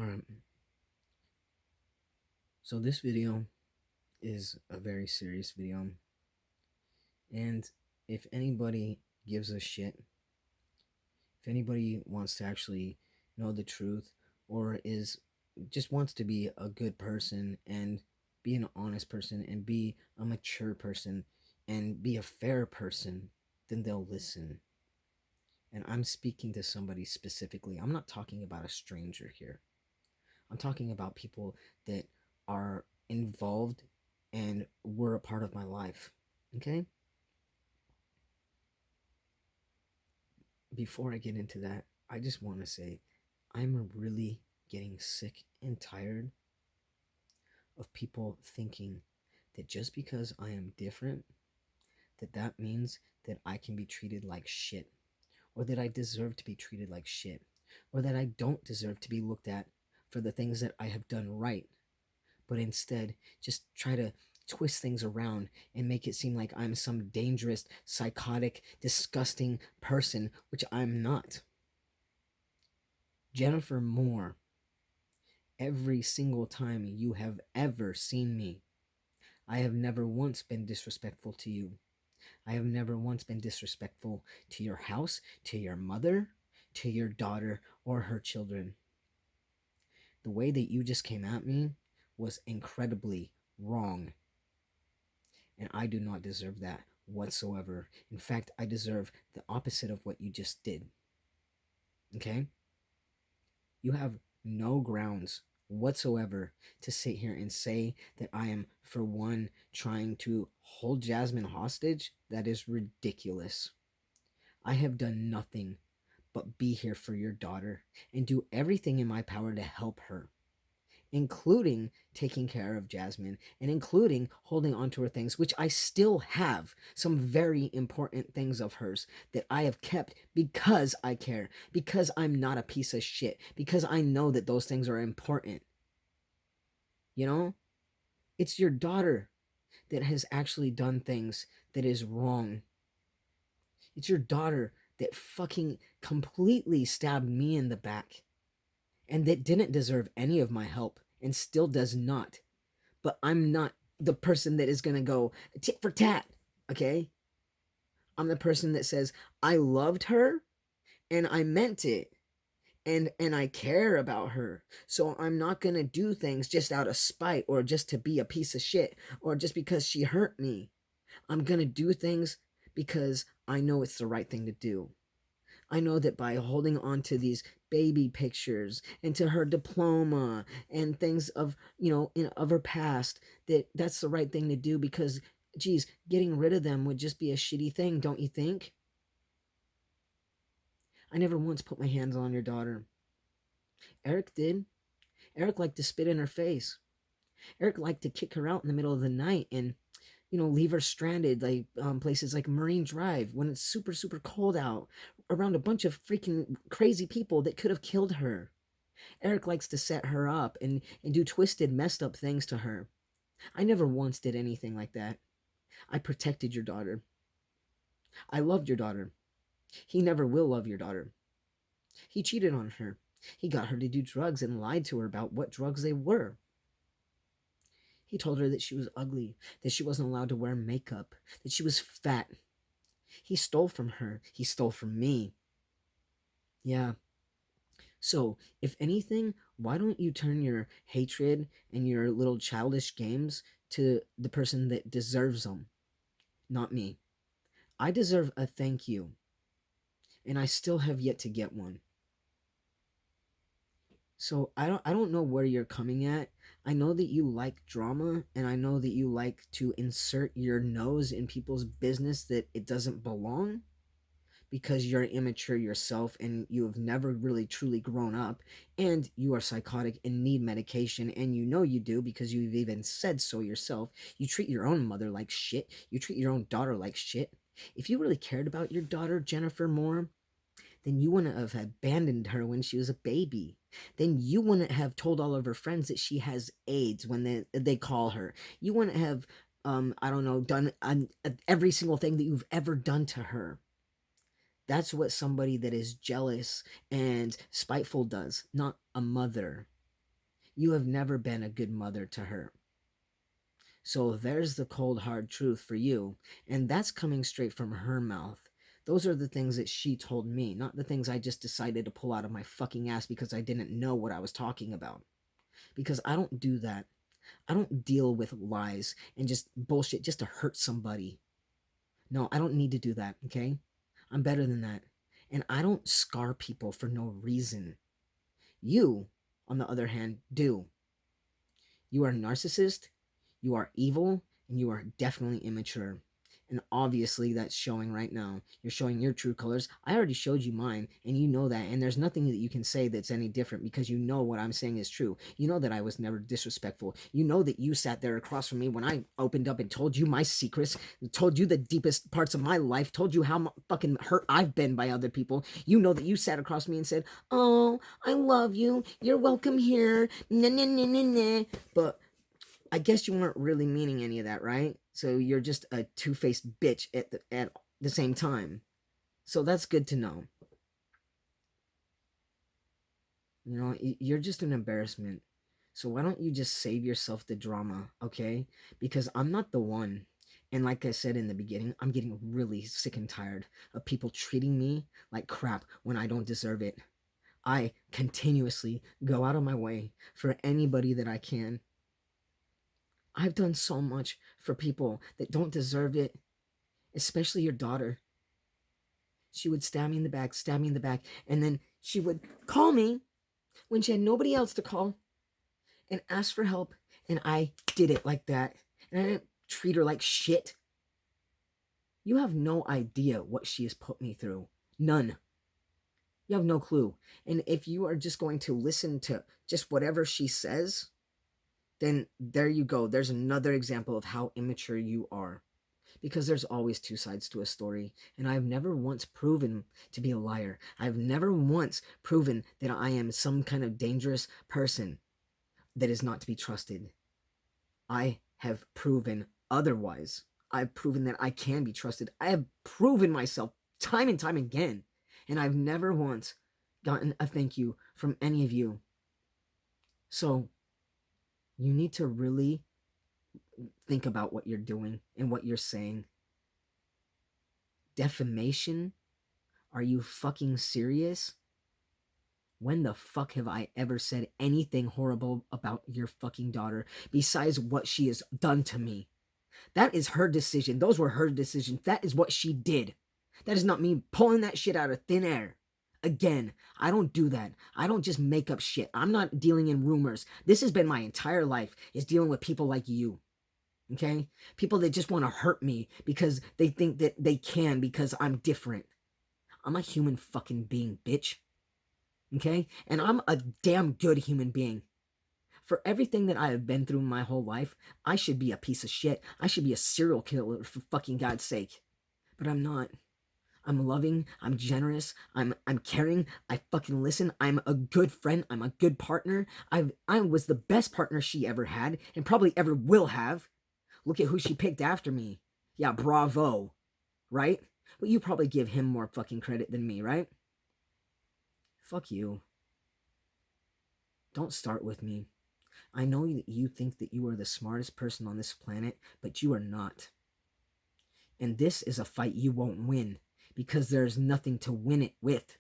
Alright, so this video is a very serious video, and if anybody gives a shit, if anybody wants to actually know the truth, or is just wants to be a good person and be an honest person and be a mature person and be a fair person, then they'll listen. And I'm speaking to somebody specifically. I'm not talking about a stranger here. I'm talking about people that are involved and were a part of my life. Okay? Before I get into that, I just want to say I'm really getting sick and tired of people thinking that just because I am different, that means that I can be treated like shit, or that I deserve to be treated like shit, or that I don't deserve to be looked at for the things that I have done right, but instead just try to twist things around and make it seem like I'm some dangerous, psychotic, disgusting person, which I'm not. Jennifer Moore, every single time you have ever seen me, I have never once been disrespectful to you. I have never once been disrespectful to your house, to your mother, to your daughter, or her children. The way that you just came at me was incredibly wrong, and I do not deserve that whatsoever. In fact, I deserve the opposite of what you just did. Okay? You have no grounds whatsoever to sit here and say that I am, for one, trying to hold Jasmine hostage. That is ridiculous. I have done nothing but be here for your daughter and do everything in my power to help her, including taking care of Jasmine and including holding on to her things, which I still have some very important things of hers that I have kept because I care, because I'm not a piece of shit, because I know that those things are important. You know, it's your daughter that has actually done things that is wrong. It's your daughter that fucking completely stabbed me in the back and that didn't deserve any of my help and still does not. But I'm not the person that is going to go tit for tat, okay? I'm the person that says, I loved her and I meant it. And I care about her. So I'm not going to do things just out of spite or just to be a piece of shit or just because she hurt me. I'm going to do things because I know it's the right thing to do. I know that by holding on to these baby pictures and to her diploma and things of, of her past, that's the right thing to do because, geez, getting rid of them would just be a shitty thing, don't you think? I never once put my hands on your daughter. Eric did. Eric liked to spit in her face. Eric liked to kick her out in the middle of the night and, leave her stranded, like places like Marine Drive when it's super, super cold out, around a bunch of freaking crazy people that could have killed her. Eric likes to set her up and do twisted, messed up things to her. I never once did anything like that. I protected your daughter. I loved your daughter. He never will love your daughter. He cheated on her. He got her to do drugs and lied to her about what drugs they were. He told her that she was ugly, that she wasn't allowed to wear makeup, that she was fat. He stole from her. He stole from me. Yeah. So, if anything, why don't you turn your hatred and your little childish games to the person that deserves them, not me. I deserve a thank you, and I still have yet to get one. So I don't know where you're coming at. I know that you like drama, and I know that you like to insert your nose in people's business that it doesn't belong because you're immature yourself and you have never really truly grown up, and you are psychotic and need medication, and you know you do because you've even said so yourself. You treat your own mother like shit. You treat your own daughter like shit. If you really cared about your daughter, Jennifer Moore, then you wouldn't have abandoned her when she was a baby. Then you wouldn't have told all of her friends that she has AIDS when they call her. You wouldn't have, I don't know, done every single thing that you've ever done to her. That's what somebody that is jealous and spiteful does, not a mother. You have never been a good mother to her. So there's the cold, hard truth for you. And that's coming straight from her mouth. Those are the things that she told me, not the things I just decided to pull out of my fucking ass because I didn't know what I was talking about. Because I don't do that. I don't deal with lies and just bullshit just to hurt somebody. No, I don't need to do that, okay? I'm better than that. And I don't scar people for no reason. You, on the other hand, do. You are a narcissist, you are evil, and you are definitely immature. And obviously that's showing right now. You're showing your true colors. I already showed you mine, and you know that. And there's nothing that you can say that's any different because you know what I'm saying is true. You know that I was never disrespectful. You know that you sat there across from me when I opened up and told you my secrets, told you the deepest parts of my life, told you how fucking hurt I've been by other people. You know that you sat across me and said, "Oh, I love you. You're welcome here." Nah, nah, nah, nah, nah. But I guess you weren't really meaning any of that, right? So you're just a two-faced bitch at the same time. So that's good to know. You know, you're just an embarrassment. So why don't you just save yourself the drama, okay? Because I'm not the one. And like I said in the beginning, I'm getting really sick and tired of people treating me like crap when I don't deserve it. I continuously go out of my way for anybody that I can. I've done so much for people that don't deserve it, especially your daughter. She would stab me in the back, and then she would call me when she had nobody else to call and ask for help, and I did it like that. And I didn't treat her like shit. You have no idea what she has put me through. None. You have no clue. And if you are just going to listen to just whatever she says, then there you go. There's another example of how immature you are. Because there's always two sides to a story, and I've never once proven to be a liar. I've never once proven that I am some kind of dangerous person that is not to be trusted. I have proven otherwise. I've proven that I can be trusted. I have proven myself time and time again, and I've never once gotten a thank you from any of you. So, you need to really think about what you're doing and what you're saying. Defamation? Are you fucking serious? When the fuck have I ever said anything horrible about your fucking daughter besides what she has done to me? That is her decision. Those were her decisions. That is what she did. That is not me pulling that shit out of thin air. Again, I don't do that. I don't just make up shit. I'm not dealing in rumors. This has been my entire life, is dealing with people like you. Okay? People that just want to hurt me because they think that they can because I'm different. I'm a human fucking being, bitch. Okay? And I'm a damn good human being. For everything that I have been through my whole life, I should be a piece of shit. I should be a serial killer, for fucking God's sake. But I'm not. I'm loving, I'm generous, I'm caring, I fucking listen, I'm a good friend, I'm a good partner. I was the best partner she ever had and probably ever will have. Look at who she picked after me. Yeah, bravo. Right? But you probably give him more fucking credit than me, right? Fuck you. Don't start with me. I know that you think that you are the smartest person on this planet, but you are not. And this is a fight you won't win, because there's nothing to win it with.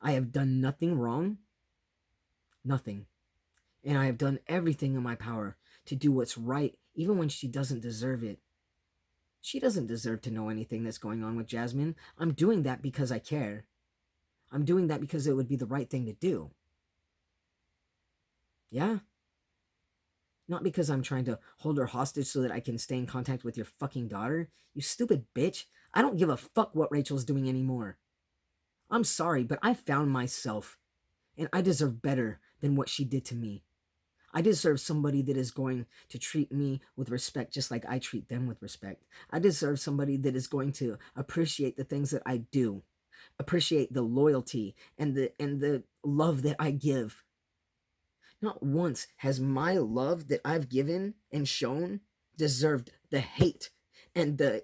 I have done nothing wrong. Nothing. And I have done everything in my power to do what's right, even when she doesn't deserve it. She doesn't deserve to know anything that's going on with Jasmine. I'm doing that because I care. I'm doing that because it would be the right thing to do. Yeah? Not because I'm trying to hold her hostage so that I can stay in contact with your fucking daughter. You stupid bitch. I don't give a fuck what Rachel's doing anymore. I'm sorry, but I found myself, and I deserve better than what she did to me. I deserve somebody that is going to treat me with respect just like I treat them with respect. I deserve somebody that is going to appreciate the things that I do, appreciate the loyalty and the love that I give. Not once has my love that I've given and shown deserved the hate and the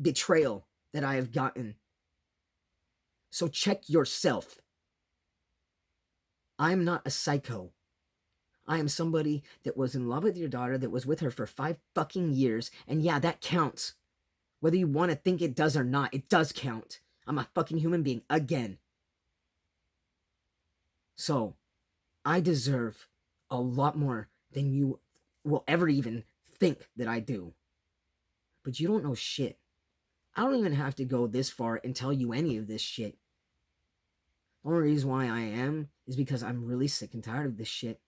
betrayal that I have gotten. So check yourself. I'm not a psycho. I am somebody that was in love with your daughter, that was with her for 5 fucking years. And yeah, that counts. Whether you want to think it does or not, it does count. I'm a fucking human being again. So, I deserve a lot more than you will ever even think that I do. But you don't know shit. I don't even have to go this far and tell you any of this shit. The only reason why I am is because I'm really sick and tired of this shit.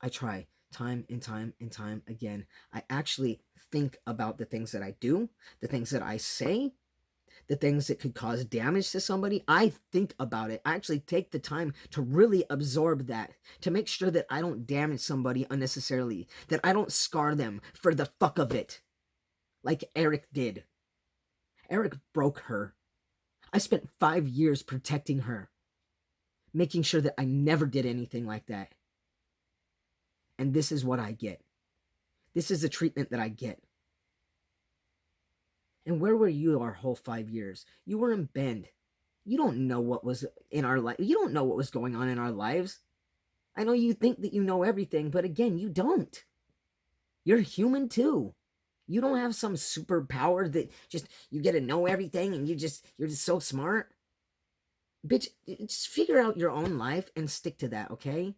I try time and time and time again. I actually think about the things that I do, the things that I say, the things that could cause damage to somebody. I think about it. I actually take the time to really absorb that, to make sure that I don't damage somebody unnecessarily, that I don't scar them for the fuck of it, like Eric did. Eric broke her. I spent 5 years protecting her, making sure that I never did anything like that. And this is what I get. This is the treatment that I get. And where were you our whole 5 years? You were in Bend. You don't know what was in our life. You don't know what was going on in our lives. I know you think that you know everything, but again, you don't. You're human too. You don't have some superpower that just you get to know everything and you're just so smart. Bitch, just figure out your own life and stick to that, okay?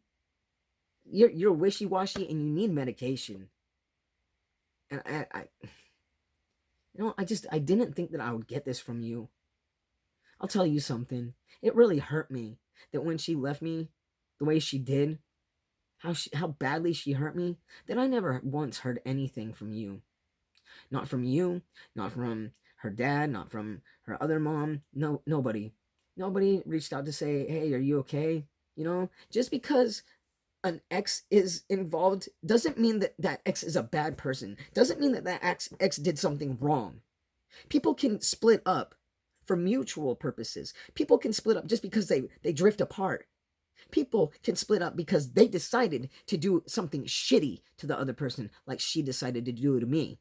You're wishy-washy and you need medication. And I didn't think that I would get this from you. I'll tell you something. It really hurt me that when she left me the way she did, how badly she hurt me, that I never once heard anything from you. Not from you, not from her dad, not from her other mom. No, nobody. Nobody reached out to say, hey, are you okay? You know, just because an ex is involved doesn't mean that that ex is a bad person. Doesn't mean that that ex did something wrong. People can split up for mutual purposes. People can split up just because they drift apart. People can split up because they decided to do something shitty to the other person, like she decided to do to me.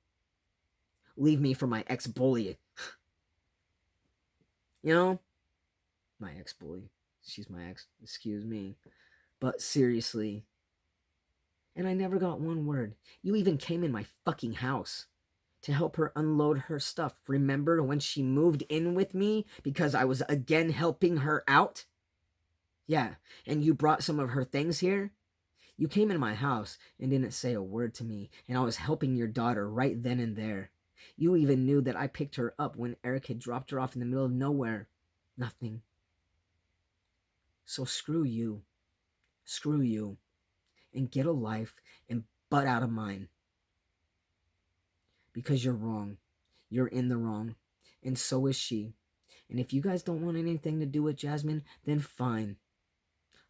Leave me for my ex-bully. You know? My ex-bully. She's my ex. Excuse me. But seriously. And I never got one word. You even came in my fucking house to help her unload her stuff. Remember when she moved in with me because I was again helping her out? Yeah, and you brought some of her things here? You came in my house and didn't say a word to me, and I was helping your daughter right then and there. You even knew that I picked her up when Eric had dropped her off in the middle of nowhere. Nothing. So screw you. Screw you. And get a life and butt out of mine. Because you're wrong. You're in the wrong. And so is she. And if you guys don't want anything to do with Jasmine, then fine.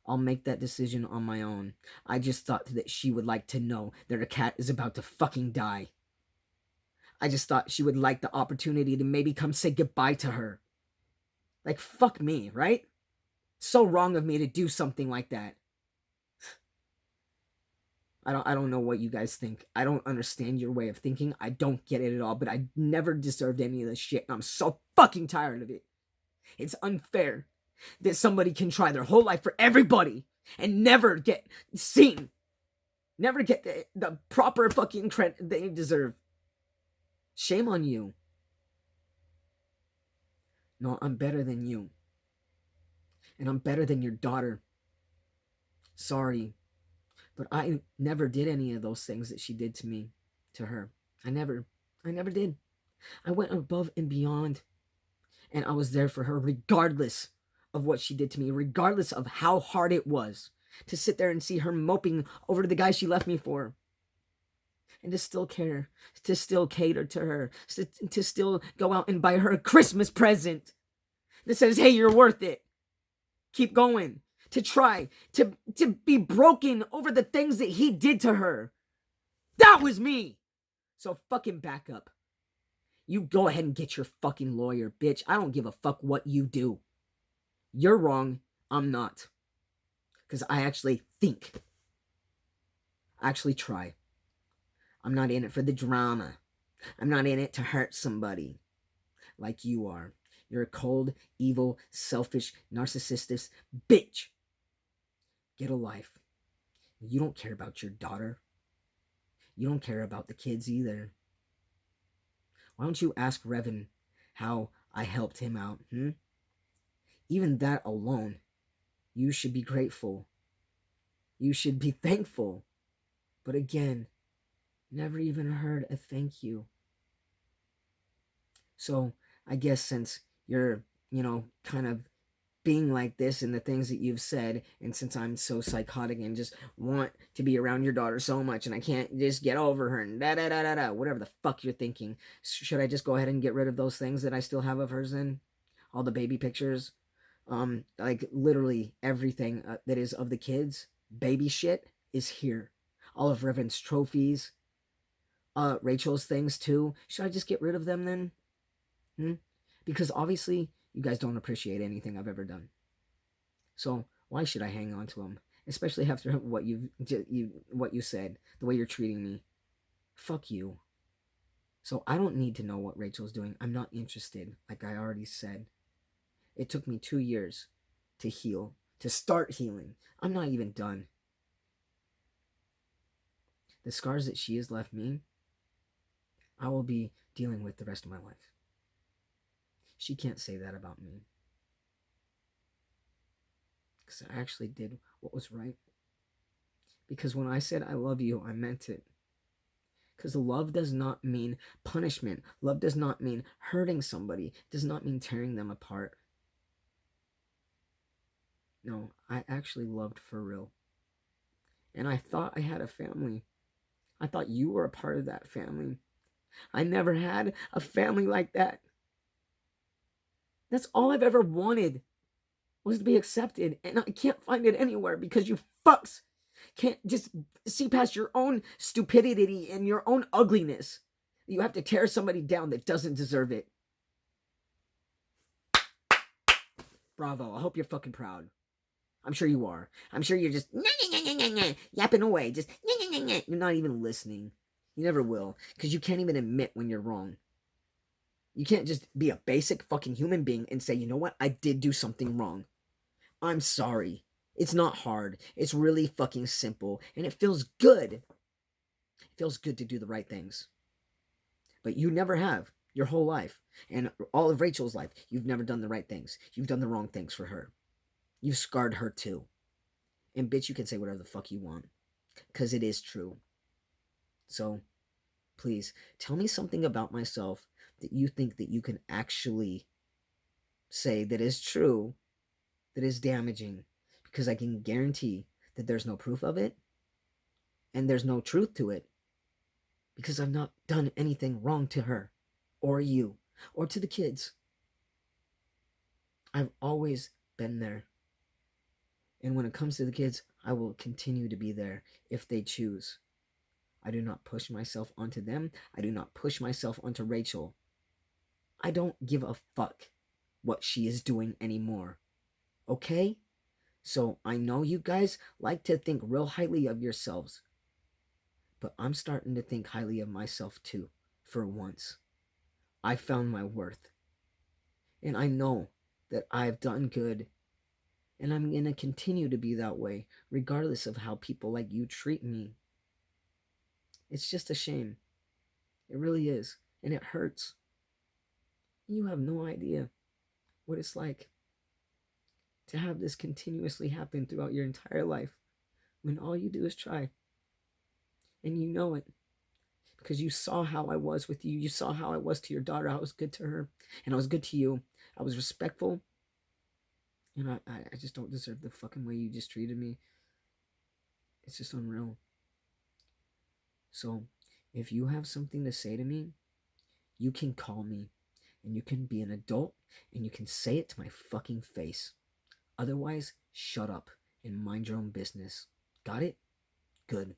I'll make that decision on my own. I just thought that she would like to know that her cat is about to fucking die. I just thought she would like the opportunity to maybe come say goodbye to her. Like, fuck me, right? So wrong of me to do something like that. I don't know what you guys think. I don't understand your way of thinking. I don't get it at all, but I never deserved any of this shit, and I'm so fucking tired of it. It's unfair that somebody can try their whole life for everybody and never get seen. Never get the proper fucking credit they deserve. Shame on you. No, I'm better than you. And I'm better than your daughter. Sorry. But I never did any of those things that she did to me, to her. I never did. I went above and beyond. And I was there for her regardless of what she did to me, regardless of how hard it was to sit there and see her moping over the guy she left me for. And to still care, to still cater to her, to still go out and buy her a Christmas present that says, hey, you're worth it. Keep going. To try to be broken over the things that he did to her. That was me. So fucking back up. You go ahead and get your fucking lawyer, bitch. I don't give a fuck what you do. You're wrong. I'm not. Because I actually think. I actually try. I'm not in it for the drama. I'm not in it to hurt somebody. Like you are. You're a cold, evil, selfish, narcissistic bitch. Get a life. You don't care about your daughter. You don't care about the kids either. Why don't you ask Revan how I helped him out? Even that alone, you should be grateful. You should be thankful. But again, never even heard a thank you. So I guess since you're, kind of being like this and the things that you've said, and since I'm so psychotic and just want to be around your daughter so much and I can't just get over her and whatever the fuck you're thinking, should I just go ahead and get rid of those things that I still have of hers then? All the baby pictures, like literally everything that is of the kids, baby shit is here. All of Revan's trophies, Rachel's things too. Should I just get rid of them then? Because obviously you guys don't appreciate anything I've ever done. So why should I hang on to them? Especially after what you said, the way you're treating me. Fuck you. So I don't need to know what Rachel's doing. I'm not interested, like I already said. It took me 2 years to heal, to start healing. I'm not even done. The scars that she has left me, I will be dealing with the rest of my life. She can't say that about me. Because I actually did what was right. Because when I said I love you, I meant it. Because love does not mean punishment. Love does not mean hurting somebody. It does not mean tearing them apart. No, I actually loved for real. And I thought I had a family. I thought you were a part of that family. I never had a family like that. That's all I've ever wanted, was to be accepted. And I can't find it anywhere because you fucks can't just see past your own stupidity and your own ugliness. You have to tear somebody down that doesn't deserve it. Bravo. I hope you're fucking proud. I'm sure you are. I'm sure you're just yapping away. Just you're not even listening. You never will, because you can't even admit when you're wrong. You can't just be a basic fucking human being and say, you know what? I did do something wrong. I'm sorry. It's not hard. It's really fucking simple. And it feels good. It feels good to do the right things. But you never have your whole life. And all of Rachel's life, you've never done the right things. You've done the wrong things for her. You've scarred her too. And bitch, you can say whatever the fuck you want. Because it is true. So, please, tell me something about myself that you think that you can actually say that is true, that is damaging. Because I can guarantee that there's no proof of it. And there's no truth to it. Because I've not done anything wrong to her. Or you. Or to the kids. I've always been there. And when it comes to the kids, I will continue to be there if they choose. I do not push myself onto them. I do not push myself onto Rachel. I don't give a fuck what she is doing anymore. Okay? So I know you guys like to think real highly of yourselves. But I'm starting to think highly of myself too, for once. I found my worth. And I know that I've done good. And I'm going to continue to be that way, regardless of how people like you treat me. It's just a shame. It really is. And it hurts. You have no idea what it's like to have this continuously happen throughout your entire life when all you do is try. And you know it. Because you saw how I was with you. You saw how I was to your daughter. I was good to her. And I was good to you. I was respectful. And I just don't deserve the fucking way you just treated me. It's just unreal. So, if you have something to say to me, you can call me. And you can be an adult. And you can say it to my fucking face. Otherwise, shut up and mind your own business. Got it? Good.